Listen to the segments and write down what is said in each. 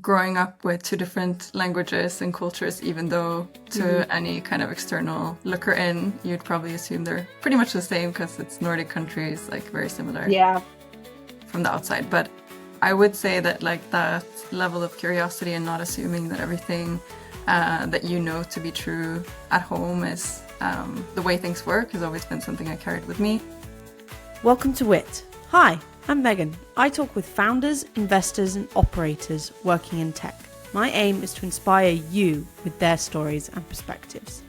growing up with two different languages and cultures, even though to any kind of external looker in, you'd probably assume they're pretty much the same because it's Nordic countries, like very similar from the outside. But I would say that like that level of curiosity and not assuming that everything that you know to be true at home is the way things work has always been something I carried with me. Welcome to WITT. Hi, I'm Megan. I talk with founders, investors and operators working in tech. My aim is to inspire you with their stories and perspectives.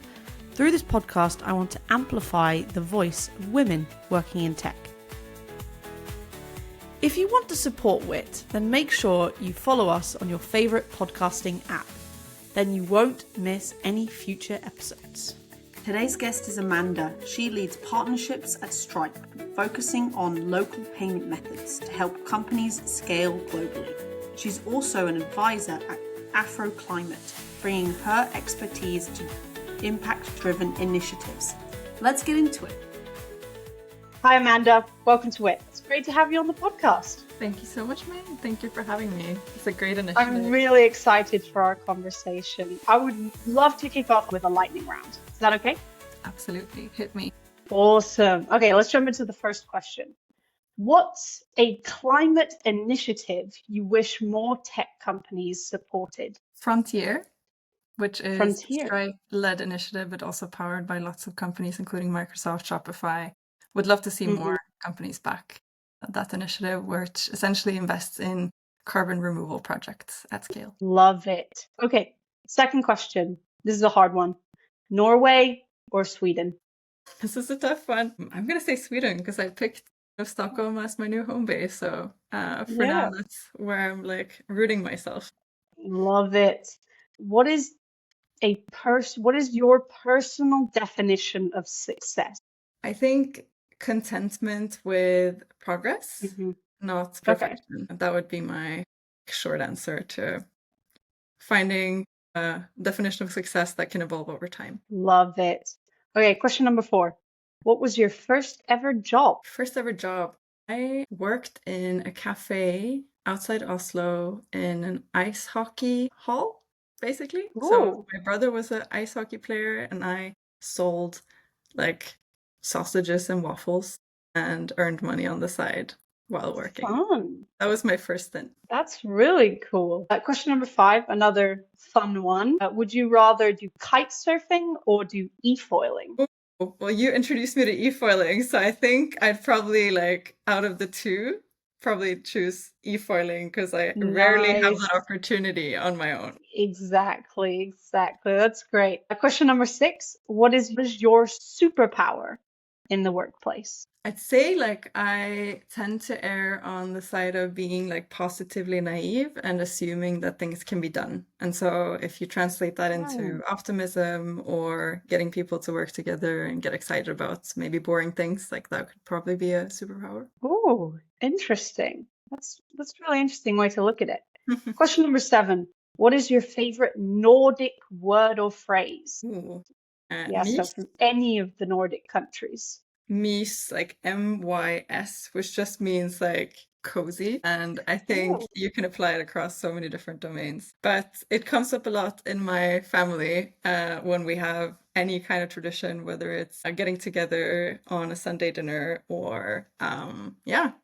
Through this podcast, I want to amplify the voice of women working in tech. If you want to support WITT, then make sure you follow us on your favourite podcasting app. Then you won't miss any future episodes. Today's guest is Amanda. She leads partnerships at Stripe, focusing on local payment methods to help companies scale globally. She's also an advisor at Afroclimate, bringing her expertise to impact-driven initiatives. Let's get into it. Hi, Amanda. Welcome to WITT. It's great to have you on the podcast. Thank you so much, Megan. Thank you for having me. It's a great initiative. I'm really excited for our conversation. I would love to kick off with a lightning round. Is that okay? Absolutely. Hit me. Awesome. Okay, let's jump into the first question. What's a climate initiative you wish more tech companies supported? Frontier, which is Frontier. a Stripe-led initiative, but also powered by lots of companies, including Microsoft, Shopify. Would love to see more companies back that initiative, which essentially invests in carbon removal projects at scale. Love it. Okay, second question. This is a hard one. Norway or Sweden? This is a tough one. I'm going to say Sweden because I picked Stockholm as my new home base. So for now, that's where I'm like rooting myself. Love it. What is your personal definition of success? I think contentment with progress, not perfection. That would be my short answer to finding a definition of success that can evolve over time. Love it. Okay, question number 4. What was your first ever job? First ever job. I worked in a cafe outside Oslo in an ice hockey hall, basically. Ooh. So my brother was an ice hockey player and I sold like sausages and waffles and earned money on the side while working. Fun. That was my first stint. That's really cool. Question number 5, another fun one. Would you rather do kite surfing or do e-foiling? Oh, well, you introduced me to e-foiling, so I think I'd probably like out of the two, probably choose e-foiling because I rarely have that opportunity on my own. Exactly. That's great. Question number 6, what is your superpower in the workplace? I'd say like I tend to err on the side of being like positively naive and assuming that things can be done. And so if you translate that into optimism or getting people to work together and get excited about maybe boring things, like that could probably be a superpower. Oh, interesting. That's a really interesting way to look at it. Question number 7. What is your favorite Nordic word or phrase? So from any of the Nordic countries. Mys, like MYS, which just means like cozy. And I think you can apply it across so many different domains. But it comes up a lot in my family when we have any kind of tradition, whether it's getting together on a Sunday dinner or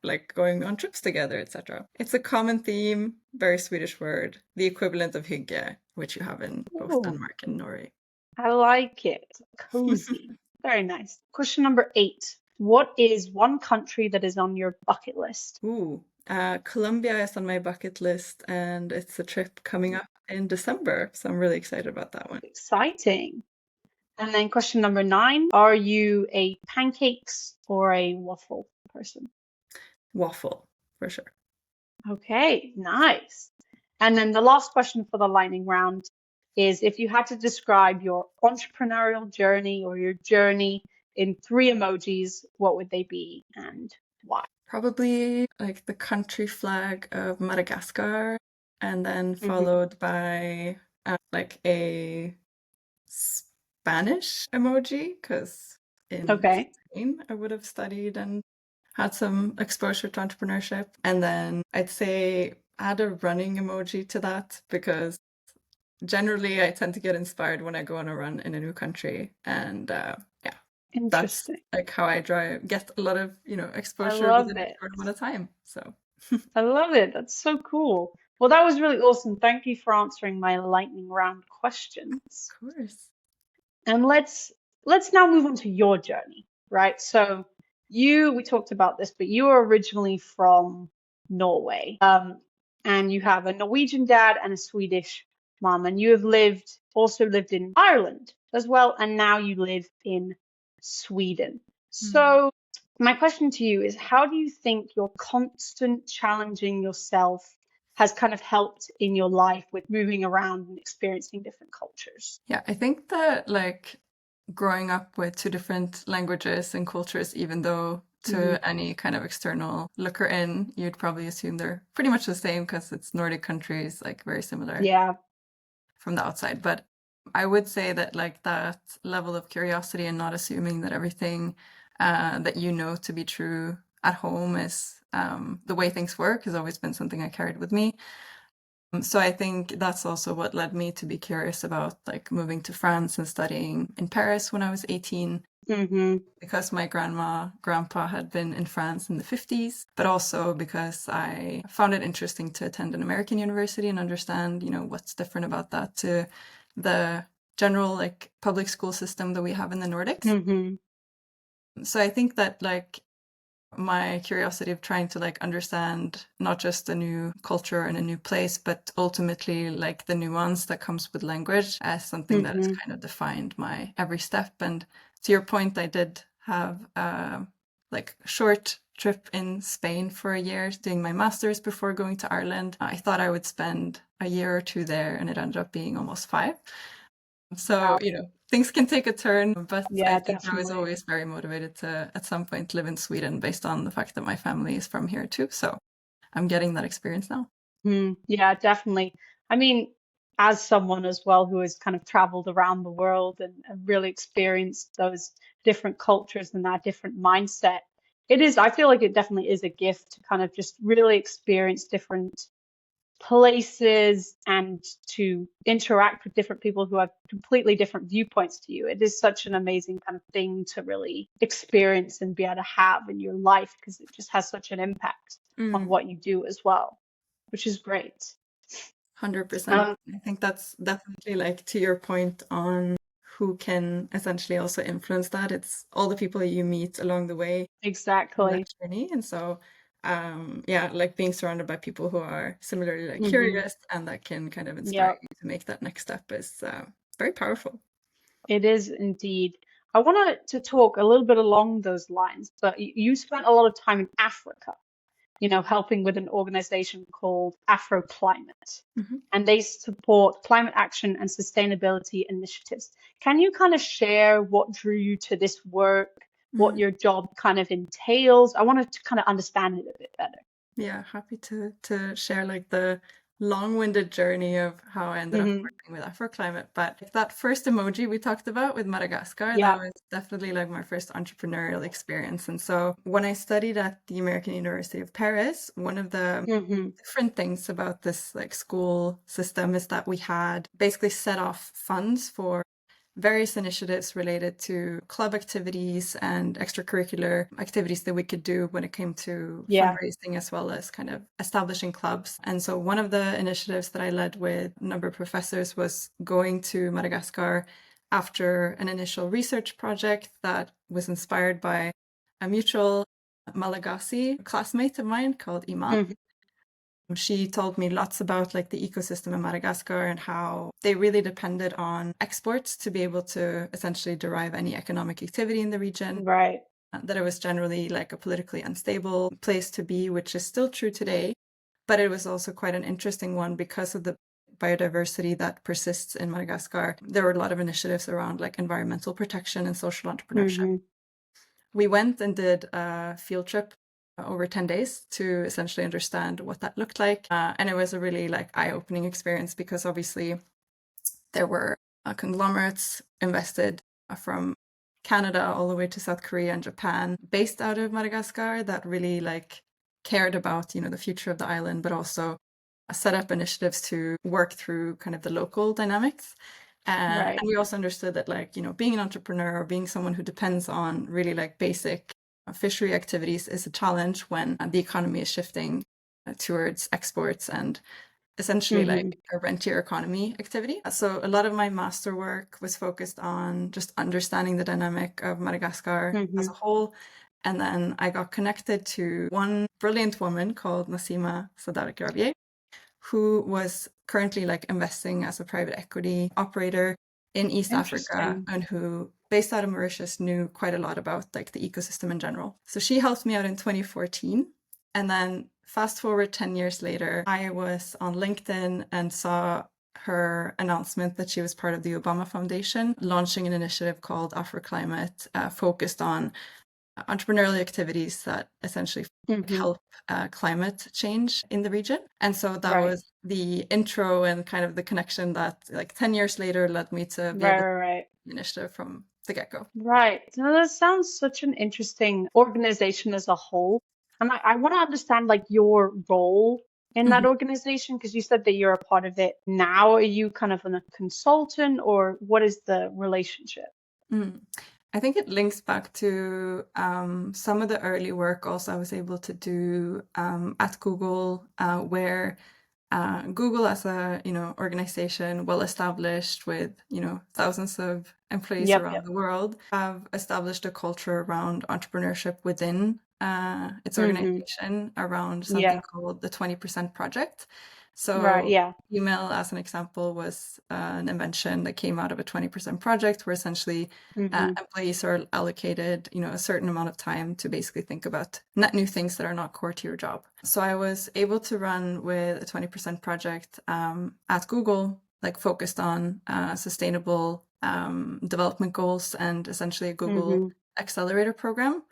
like going on trips together, etc. It's a common theme, very Swedish word, the equivalent of hygge, which you have in both Denmark and Norway. I like it. Cozy. Very nice. Question number 8. What is one country that is on your bucket list? Colombia is on my bucket list and it's a trip coming up in December. So I'm really excited about that one. Exciting. And then question number 9. Are you a pancakes or a waffle person? Waffle, for sure. Okay, nice. And then the last question for the lightning round is if you had to describe your entrepreneurial journey or your journey in 3 emojis, what would they be and why? Probably like the country flag of Madagascar and then followed by like a Spanish emoji because in Spain I would have studied and had some exposure to entrepreneurship. And then I'd say add a running emoji to that because generally I tend to get inspired when I go on a run in a new country. And yeah, that's Interesting. like how I get a lot of, I exposure love within a it. short amount of time. So, I love it. That's so cool. Well, that was really awesome. Thank you for answering my lightning round questions. of course. And let's now move on to your journey, right? So we talked about this, but you are originally from Norway. And you have a Norwegian dad and a Swedish mom, and you have also lived in Ireland as well, and now you live in Sweden. Mm. So my question to you is, how do you think your constant challenging yourself has kind of helped in your life with moving around and experiencing different cultures? Yeah, I think that like growing up with two different languages and cultures, even though Hmm. to any kind of external looker in, you'd probably assume they're pretty much the same because it's Nordic countries, like very similar Yeah. from the outside. But I would say that like that level of curiosity and not assuming that everything that you know to be true at home is the way things work has always been something I carried with me. So I think that's also what led me to be curious about like moving to France and studying in Paris when I was 18 Hmm. because my grandpa had been in France in the 50s, but also because I found it interesting to attend an American university and understand, what's different about that to the general like public school system that we have in the Nordics. Hmm. So I think that like my curiosity of trying to like understand not just a new culture and a new place, but ultimately like the nuance that comes with language as something that has Hmm. kind of defined my every step. And to your point, I did have like a short trip in Spain for a year doing my master's before going to Ireland. I thought I would spend a year or two there and it ended up being almost 5. So, Wow. things can take a turn, but I Yeah, think I was definitely. always very motivated to, at some point, live in Sweden based on the fact that my family is from here too. So I'm getting that experience now. Yeah, definitely. I mean, as someone as well who has kind of traveled around the world and really experienced those different cultures and that different mindset, I feel like it definitely is a gift to kind of just really experience different places and to interact with different people who have completely different viewpoints to you. It is such an amazing kind of thing to really experience and be able to have in your life because it just has such an impact on Mm, what you do as well, which is great. 100%. Um, I think that's definitely like to your point on who can essentially also influence that. It's all the people you meet along the way in that exactly. journey. And so, yeah, like being surrounded by people who are similarly like Hmm. curious and that can kind of inspire Yeah, you to make that next step is very powerful. it is indeed. I wanted to talk a little bit along those lines, but you spent a lot of time in Africa, helping with an organization called AfroClimate. Mhm. And they support climate action and sustainability initiatives. Can you kind of share what drew you to this work, what Mm. your job kind of entails? I wanted to kind of understand it a bit better. Yeah, happy to share like the long-winded journey of how I ended up Hmm. working with Afroclimate. But like, that first emoji we talked about with Madagascar, that Yeah. was definitely like my first entrepreneurial experience. And so when I studied at the American University of Paris, one of the Hmm. different things about this like school system is that we had basically set off funds for various initiatives related to club activities and extracurricular activities that we could do when it came to Yeah. fundraising as well as kind of establishing clubs. And so one of the initiatives that I led with a number of professors was going to Madagascar after an initial research project that was inspired by a mutual Malagasy classmate of mine called Iman. Hmm. She told me lots about like the ecosystem in Madagascar and how they really depended on exports to be able to essentially derive any economic activity in the region. Right. That it was generally like a politically unstable place to be, which is still true today. But it was also quite an interesting one because of the biodiversity that persists in Madagascar. There were a lot of initiatives around like environmental protection and social entrepreneurship. Hmm. We went and did a field trip over 10 days to essentially understand what that looked like. And it was a really like eye-opening experience because obviously there were conglomerates invested from Canada all the way to South Korea and Japan based out of Madagascar that really like cared about, the future of the island, but also set up initiatives to work through kind of the local dynamics. And we also understood that, like, being an entrepreneur or being someone who depends on really like basic fishery activities is a challenge when the economy is shifting towards exports and essentially like a rentier economy activity. So a lot of my master work was focused on just understanding the dynamic of Madagascar as a whole. And then I got connected to one brilliant woman called Nassima Sadar, who was currently like investing as a private equity operator in East Africa, and who, based out of Mauritius, knew quite a lot about like the ecosystem in general. So she helped me out in 2014. And then fast forward 10 years later, I was on LinkedIn and saw her announcement that she was part of the Obama Foundation, launching an initiative called Afroclimate, focused on entrepreneurial activities that essentially help climate change in the region. And so that was the intro and kind of the connection that, like, 10 years later led me to be able to initiative from the get-go. Right. No, that sounds such an interesting organization as a whole. And I want to understand like your role in that organization, because you said that you're a part of it now. Are you kind of a consultant, or what is the relationship? I think it links back to some of the early work also I was able to do at Google, where Google as a organization well established with thousands of employees around the world have established a culture around entrepreneurship within its organization around something called the 20% Project. So email, as an example, was an invention that came out of a 20% project where essentially employees are allocated, a certain amount of time to basically think about net new things that are not core to your job. So I was able to run with a 20% project at Google, like focused on sustainable development goals and essentially a Google accelerator program,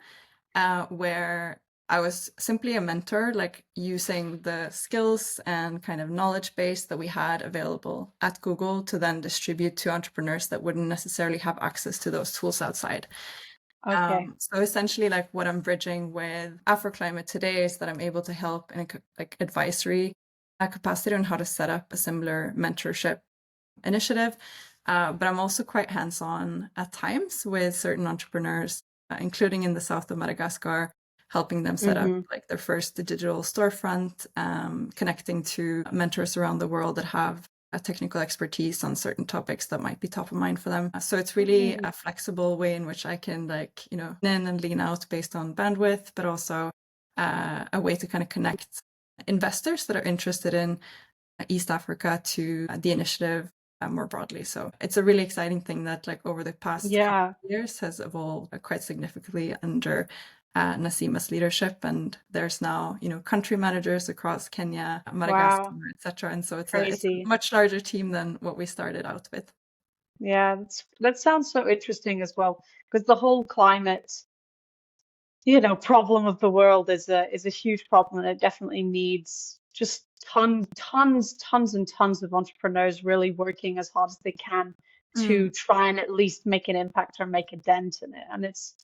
where I was simply a mentor, like using the skills and kind of knowledge base that we had available at Google to then distribute to entrepreneurs that wouldn't necessarily have access to those tools outside. So essentially, like, what I'm bridging with Afroclimate today is that I'm able to help in a like advisory capacity on how to set up a similar mentorship initiative. But I'm also quite hands-on at times with certain entrepreneurs, including in the south of Madagascar, helping them set up like their first digital storefront, connecting to mentors around the world that have a technical expertise on certain topics that might be top of mind for them. So it's really a flexible way in which I can like, lean in and lean out based on bandwidth, but also a way to kind of connect investors that are interested in East Africa to the initiative more broadly. So it's a really exciting thing that, like, over the past couple of years has evolved quite significantly under Nassima's leadership, and there's now country managers across Kenya, Madagascar, etc. And so it's a much larger team than what we started out with. Yeah, that sounds so interesting as well, because the whole climate, problem of the world is a huge problem, and it definitely needs just tons and tons of entrepreneurs really working as hard as they can to try and at least make an impact or make a dent in it. And it's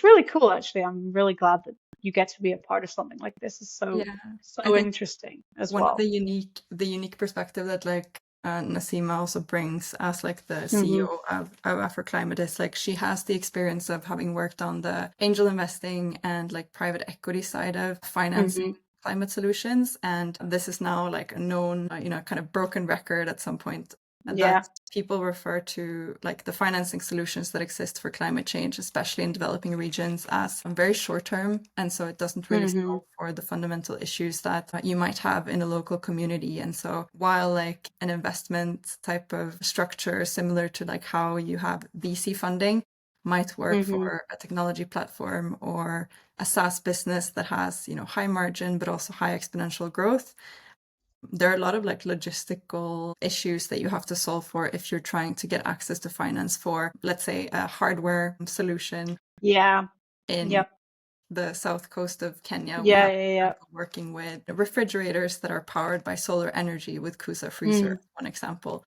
really cool, actually. I'm really glad that you get to be a part of something like this. It's so interesting as well. One of the unique perspective that, like, Nassima also brings as like the CEO of Afroclimate is, like, she has the experience of having worked on the angel investing and like private equity side of financing climate solutions, and this is now like a known kind of broken record at some point, that people refer to like the financing solutions that exist for climate change, especially in developing regions, as very short term, and so it doesn't really solve for the fundamental issues that you might have in a local community. And so while like an investment type of structure similar to like how you have VC funding might work for a technology platform or a SaaS business that has high margin but also high exponential growth, there are a lot of like logistical issues that you have to solve for if you're trying to get access to finance for, let's say, a hardware solution in the south coast of Kenya. We have working with refrigerators that are powered by solar energy with Kusa Freezer, one example.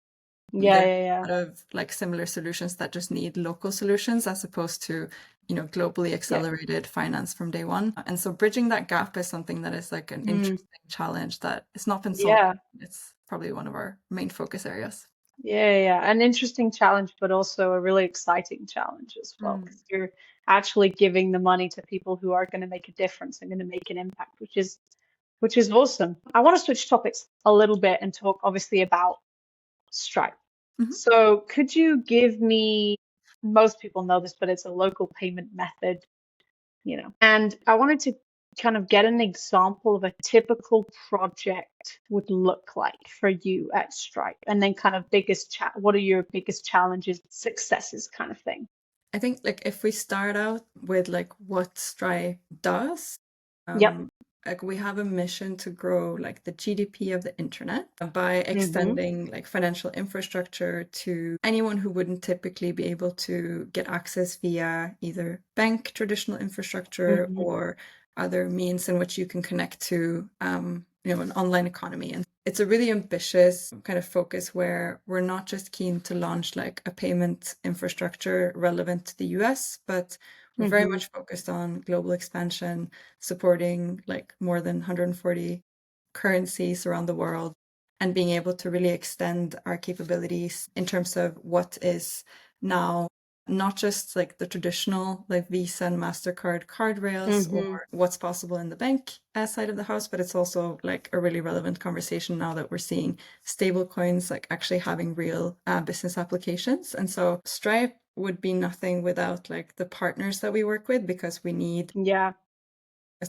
There are a lot of like similar solutions that just need local solutions as opposed to globally Yeah. accelerated finance from day one. And so bridging that gap is something that is like an Mm. interesting challenge that it's not been solved. Yeah. It's probably one of our main focus areas. Yeah, yeah. An interesting challenge, but also a really exciting challenge as well, Mm. because you're actually giving the money to people who are going to make a difference and going to make an impact, which is awesome. I want to switch topics a little bit and talk obviously about Stripe. Mhm. So could you give me, most people know this, but it's a local payment method, and I wanted to kind of get an example of a typical project would look like for you at Stripe, and then kind of what are your biggest challenges, successes kind of thing. I think like if we start out with like what Stripe does, Yep. um, like we have a mission to grow like the GDP of the internet by Mm-hmm. extending like financial infrastructure to anyone who wouldn't typically be able to get access via either bank traditional infrastructure Mm-hmm. or other means in which you can connect to an online economy. And it's a really ambitious kind of focus where we're not just keen to launch like a payment infrastructure relevant to the US, but we're very Mm-hmm. much focused on global expansion, supporting like more than 140 currencies around the world, and being able to really extend our capabilities in terms of what is now not just like the traditional like Visa and MasterCard card rails or Mm-hmm. what's possible in the bank side of the house, but it's also like a really relevant conversation now that we're seeing stable coins like actually having real business applications. And so Stripe would be nothing without like the partners that we work with, because we need Yeah.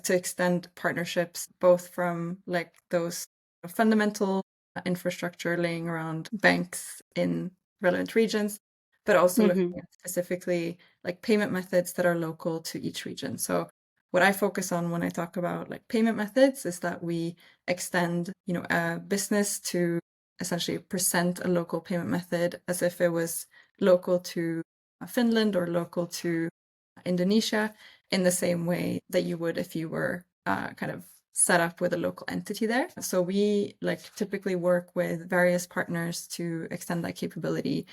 to extend partnerships both from like those fundamental infrastructure laying around banks in relevant regions, but also Mm-hmm. looking at specifically like payment methods that are local to each region. So what I focus on when I talk about like payment methods is that we extend, a business to essentially present a local payment method as if it was local to Finland or local to Indonesia, in the same way that you would if you were kind of set up with a local entity there. So we like typically work with various partners to extend that capability.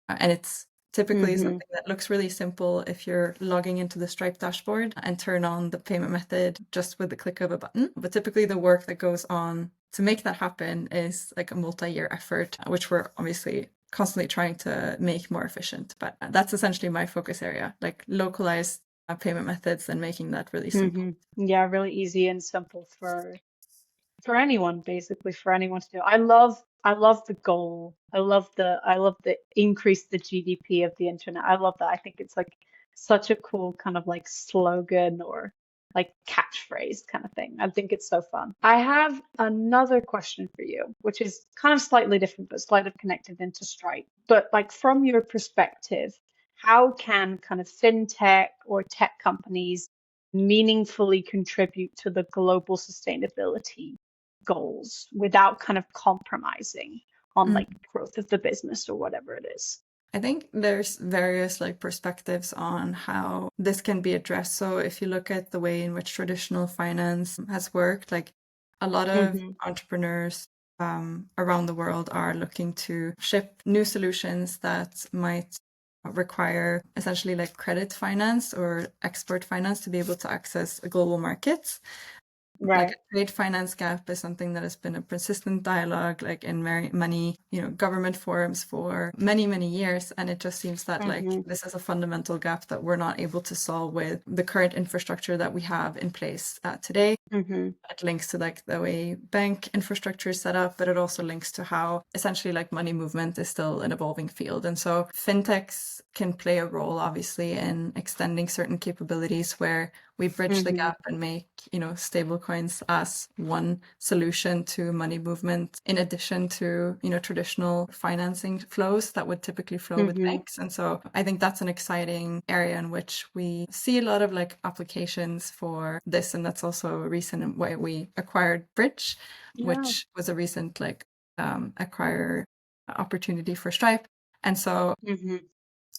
And it's typically Mm-hmm. something that looks really simple if you're logging into the Stripe dashboard and turn on the payment method just with the click of a button. But typically the work that goes on to make that happen is like a multi-year effort, which we're obviously constantly trying to make more efficient. But that's essentially my focus area, like localized payment methods and making that really simple. Mm-hmm. Yeah, really easy and simple for anyone, basically for anyone to do. I love the goal. I love the increase the GDP of the internet. I love that. I think it's like such a cool kind of like slogan or like catchphrase kind of thing. I think it's so fun. I have another question for you, which is kind of slightly different, but slightly connected into Stripe. But like from your perspective, how can kind of fintech or tech companies meaningfully contribute to the global sustainability goals without kind of compromising on Mm. like growth of the business or whatever it is? I think there's various like perspectives on how this can be addressed. So if you look at the way in which traditional finance has worked, like a lot of Mm-hmm. entrepreneurs around the world are looking to ship new solutions that might require essentially like credit finance or export finance to be able to access global markets. Like Right. a trade finance gap is something that has been a persistent dialogue like in many government forums for many years, and it just seems that like Mm-hmm. this is a fundamental gap that we're not able to solve with the current infrastructure that we have in place today. Mm-hmm. It links to like the way bank infrastructure is set up, but it also links to how essentially like money movement is still an evolving field. And so fintechs can play a role obviously in extending certain capabilities where we bridge the Mm-hmm. gap and make, stable coins as one solution to money movement in addition to, traditional financing flows that would typically flow with Mm-hmm. banks. And so I think that's an exciting area in which we see a lot of like applications for this. And that's also a reason why we acquired Bridge, Yeah. which was a recent like acquire opportunity for Stripe. And so Mm-hmm.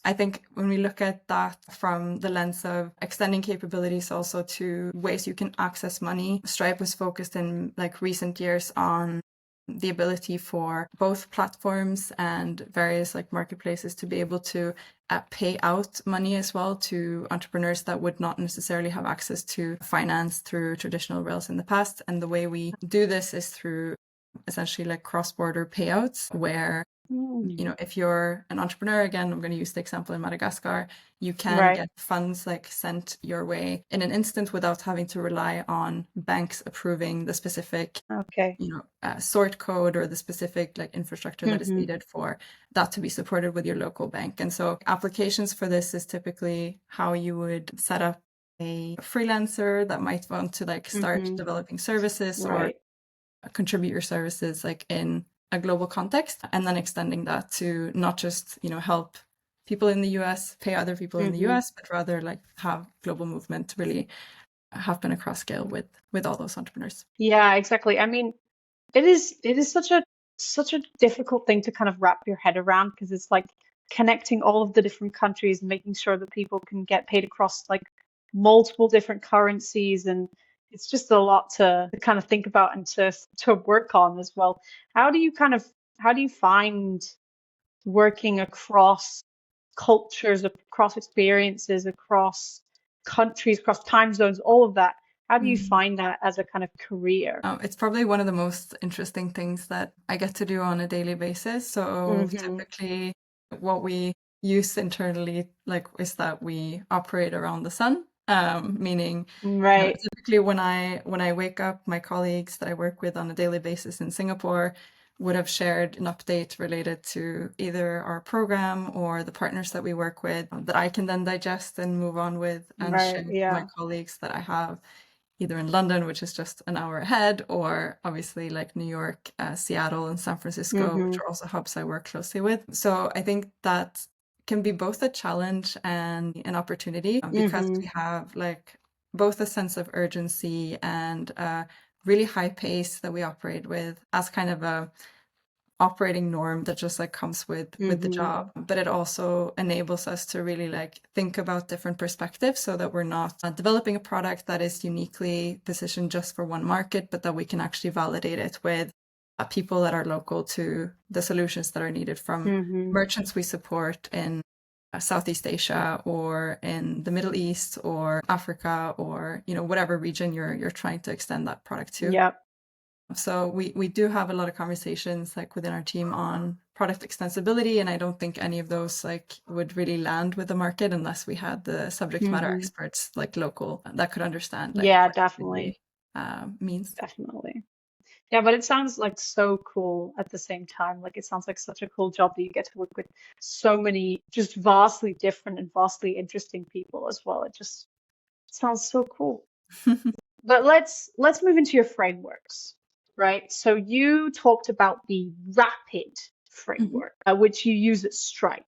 I think when we look at that from the lens of extending capabilities also to ways you can access money, Stripe was focused in like recent years on the ability for both platforms and various like marketplaces to be able to pay out money as well to entrepreneurs that would not necessarily have access to finance through traditional rails in the past. And the way we do this is through essentially like cross-border payouts where if you're an entrepreneur, again, I'm going to use the example in Madagascar, you can Right. get funds like sent your way in an instant without having to rely on banks approving the specific, Okay. sort code or the specific like infrastructure that is Mm-hmm. needed for that to be supported with your local bank. And so applications for this is typically how you would set up a freelancer that might want to like start Mm-hmm. developing services or Right. contribute your services like in a global context, and then extending that to not just help people in the US pay other people in the Mm-hmm. US, but rather like have global movement really happen across scale with all those entrepreneurs. Yeah, exactly. I mean, it is such a difficult thing to kind of wrap your head around because it's like connecting all of the different countries and making sure that people can get paid across like multiple different currencies, and it's just a lot to kind of think about and to work on as well. How do you find working across cultures, across experiences, across countries, across time zones, all of that? How do you Mhm. find that as a kind of career? It's probably one of the most interesting things that I get to do on a daily basis. So Hmm. typically, what we use internally, like, is that we operate around the sun. Meaning, Right. typically when I wake up, my colleagues that I work with on a daily basis in Singapore would have shared an update related to either our program or the partners that we work with that I can then digest and move on with and share Right. to my Yeah. colleagues that I have either in London, which is just an hour ahead, or obviously like New York, Seattle, and San Francisco, which Hmm. are also hubs I work closely with. So I think that can be both a challenge and an opportunity because Hmm. we have like both a sense of urgency and a really high pace that we operate with as kind of a operating norm that just like comes with the Hmm. job, but it also enables us to really like think about different perspectives so that we're not developing a product that is uniquely positioned just for one market, but that we can actually validate it with people that are local to the solutions that are needed from Hmm. merchants we support in Southeast Asia or in the Middle East or Africa or whatever region you're trying to extend that product to. Yep. So we do have a lot of conversations like within our team on product extensibility, and I don't think any of those like would really land with the market unless we had the subject matter Hmm. experts like local that could understand like Yeah, what it definitely. really means. Definitely. Yeah, but it sounds like so cool at the same time. Like it sounds like such a cool job that you get to work with so many just vastly different and vastly interesting people as well. It just sounds so cool. But let's move into your frameworks, right? So you talked about the rapid Mhm. framework, which you use at Stripe.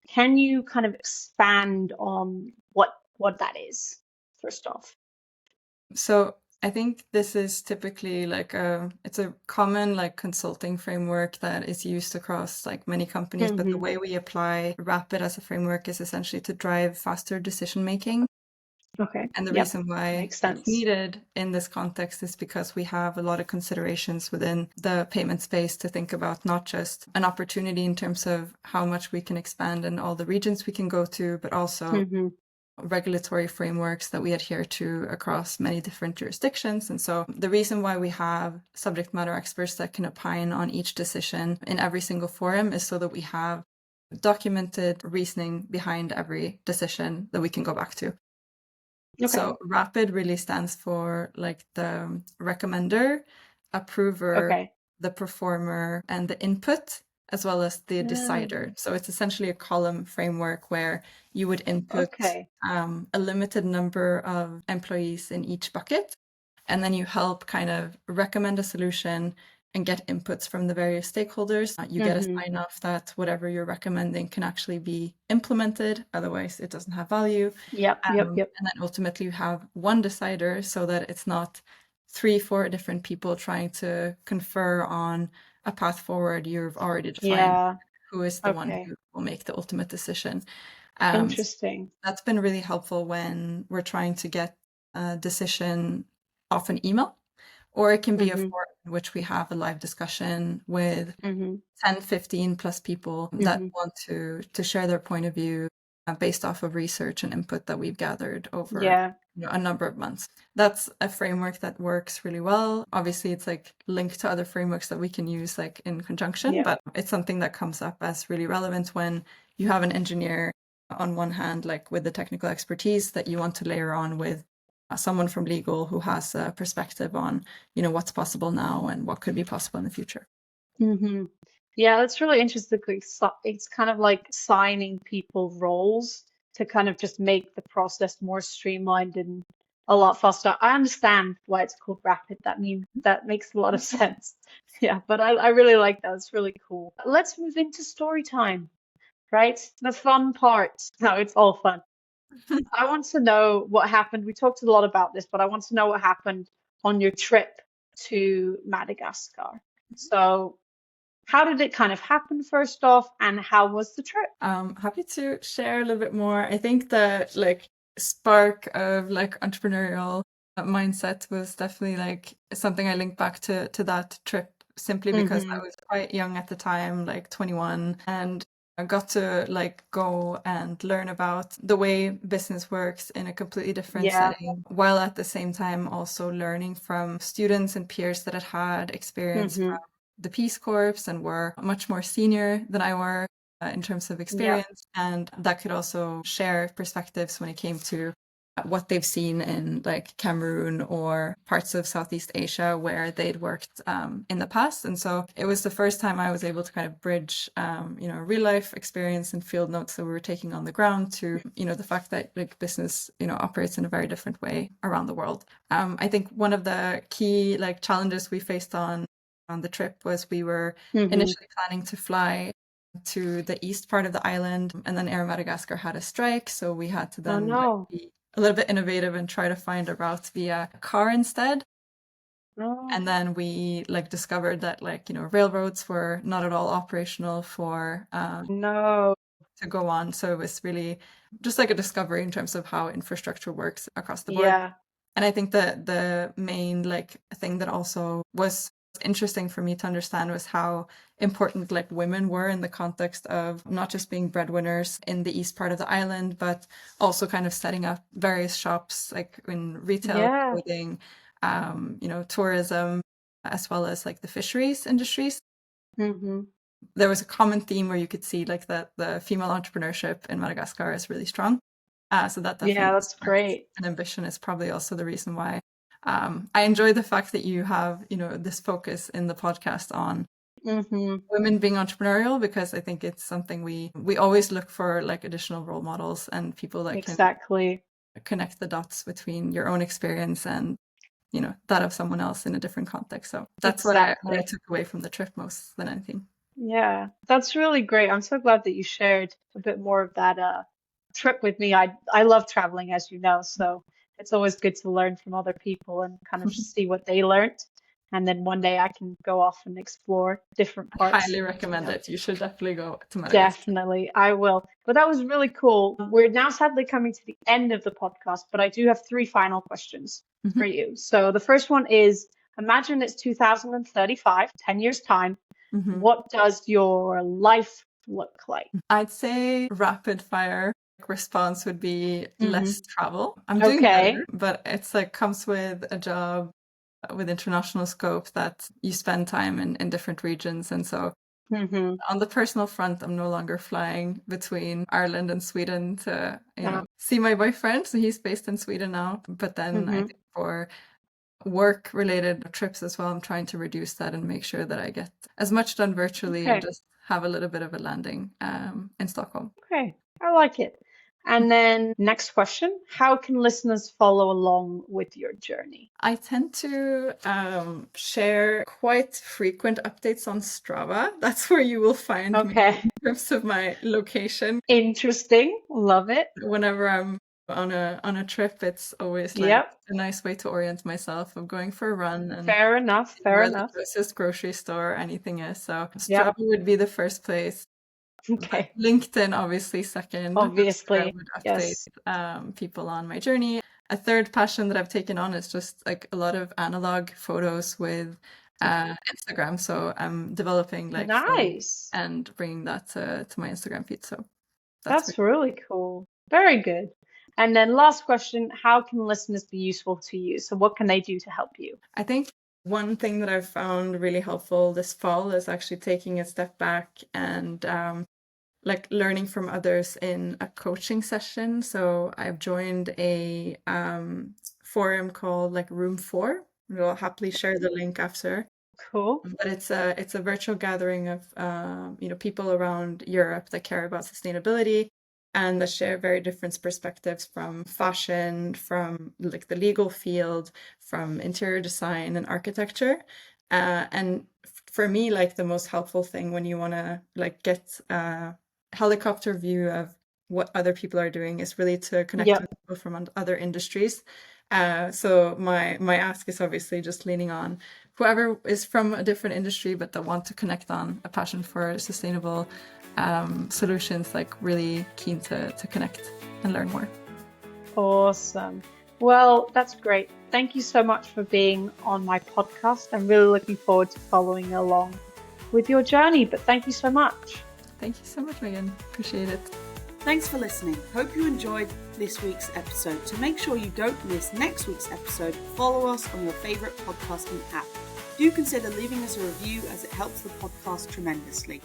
Can you kind of expand on what that is, first off? So I think this is typically like it's a common like consulting framework that is used across like many companies, but the Hmm. way we apply Rapid as a framework is essentially to drive faster decision making. Okay. And the Yep. reason why Makes it's sense. needed in this context is because we have a lot of considerations within the payment space to think about not just an opportunity in terms of how much we can expand and all the regions we can go to, but also Hmm. regulatory frameworks that we adhere to across many different jurisdictions. And so the reason why we have subject matter experts that can opine on each decision in every single forum is so that we have documented reasoning behind every decision that we can go back to. Okay. So RAPID really stands for like the recommender, approver, Okay. the performer, and the input, as well as the decider. Ah, So it's essentially a column framework where you would input okay. a limited number of employees in each bucket, and then you help kind of recommend a solution and get inputs from the various stakeholders. You get a Hmm. sign off that whatever you're recommending can actually be implemented, otherwise, it doesn't have value. Yep. Yep. Yep. And then ultimately, you have one decider so that it's not three, four different people trying to confer on a path forward. You've already defined Yeah. who is the one Okay. who will make the ultimate decision. Um, Interesting. that's been really helpful when we're trying to get a decision off an email, or it can be a Hmm. in which we have a live discussion with Mm-hmm. 10, 15 plus people that Mm-hmm. want to share their point of view based off of research and input that we've gathered over Yeah. a number of months. That's a framework that works really well. Obviously, it's like linked to other frameworks that we can use like in conjunction, Yeah. but it's something that comes up as really relevant when you have an engineer on one hand, like with the technical expertise that you want to layer on with someone from legal who has a perspective on, what's possible now and what could be possible in the future. Mm-hmm. Yeah, that's really interesting. It's kind of like assigning people roles to kind of just make the process more streamlined and a lot faster. I understand why it's called rapid. That makes a lot of sense. Yeah, but I really like that. It's really cool. Let's move into story time, right? The fun part. No, it's all fun. I want to know what happened. We talked a lot about this, but I want to know what happened on your trip to Madagascar. So how did it kind of happen first off, and how was the trip? Happy to share a little bit more. I think the like spark of like entrepreneurial mindset was definitely like something I linked back to that trip simply because I Mm-hmm. was quite young at the time, like 21, and I got to like go and learn about the way business works in a completely different Yeah. setting, while at the same time also learning from students and peers that had experience Mm-hmm. from the Peace Corps and were much more senior than I were in terms of Yep. experience, and that could also share perspectives when it came to what they've seen in like Cameroon or parts of Southeast Asia where they'd worked in the past. And so it was the first time I was able to kind of bridge, real life experience and field notes that we were taking on the ground to, the fact that like business, operates in a very different way around the world. I think one of the key like challenges we faced on the trip was we were Mm-hmm. initially planning to fly to the east part of the island, and then Air Madagascar had a strike, so we had to Oh then like, no. be a little bit innovative and try to find a route via car instead. No. And then we like discovered that like railroads were not at all operational for No. to go on. So it was really just like a discovery in terms of how infrastructure works across the board. Yeah. And I think that the main like thing that also was interesting for me to understand was how important like women were in the context of not just being breadwinners in the east part of the island, but also kind of setting up various shops like in retail, Yeah. clothing, tourism, as well as like the fisheries industries. Mm-hmm. There was a common theme where you could see like that the female entrepreneurship in Madagascar is really strong. So that Yeah, definitely that's sparked great. an ambition. Is probably also the reason why I enjoy the fact that you have, this focus in the podcast on Mm-hmm. women being entrepreneurial, because I think it's something we always look for like additional role models and people that can Exactly. connect the dots between your own experience and that of someone else in a different context. So that's what I Exactly. took away from the trip most than anything. Yeah, that's really great. I'm so glad that you shared a bit more of that trip with me. I love traveling, as you know, so it's always good to learn from other people and kind of see what they learned. And then one day I can go off and explore different I parts. highly recommend it. You should definitely go to Madagascar. Definitely, I will. But that was really cool. We're now sadly coming to the end of the podcast, but I do have three final questions for Mhm, you. So the first one is, imagine it's 2035, 10 years time. mhm. What does your life look like? I'd say rapid fire response would be Hmm. less travel. I'm doing better, Okay. but it's like comes with a job with international scope that you spend time in different regions. And so Hmm. on the personal front, I'm no longer flying between Ireland and Sweden to, see my boyfriend. So he's based in Sweden now. But then I Hmm. think for work related trips as well, I'm trying to reduce that and make sure that I get as much done virtually and Okay. just have a little bit of a landing in Stockholm. Okay. I like it. And then next question, how can listeners follow along with your journey? I tend to share quite frequent updates on Strava. That's where you will find me Okay. in terms of my location. Interesting. Love it. Whenever I'm on a trip, it's always like Yep. a nice way to orient myself. I'm going for a run and Fair enough. Fair where the enough. closest grocery store or anything is. So Yep. Strava would be the first place. But Okay. LinkedIn, obviously, second. That's where I Obviously. would update Yes. people on my journey. A third passion that I've taken on is just like a lot of analog photos with Instagram. So I'm developing like film Nice. and bringing that to my Instagram feed. So that's That's really cool. Very good. And then last question, how can listeners be useful to you? So what can they do to help you? I think one thing that I've found really helpful this fall is actually taking a step back and like learning from others in a coaching session. So I've joined a forum called like Room 4. We'll happily share the link after. Cool. But it's a virtual gathering of people around Europe that care about sustainability and that share very different perspectives from fashion, from like the legal field, from interior design and architecture. And for me, like the most helpful thing when you want to like get a helicopter view of what other people are doing is really to connect with Yep. people from other industries. So my ask is obviously just leaning on whoever is from a different industry but that want to connect on a passion for sustainable solutions, like really keen to connect and learn more. Awesome. Well, that's great. Thank you so much for being on my podcast. I'm really looking forward to following along with your journey, but thank you so much. Thank you so much, Megan. Appreciate it. Thanks for listening. Hope you enjoyed this week's episode. To make sure you don't miss next week's episode, follow us on your favorite podcasting app. Do consider leaving us a review as it helps the podcast tremendously.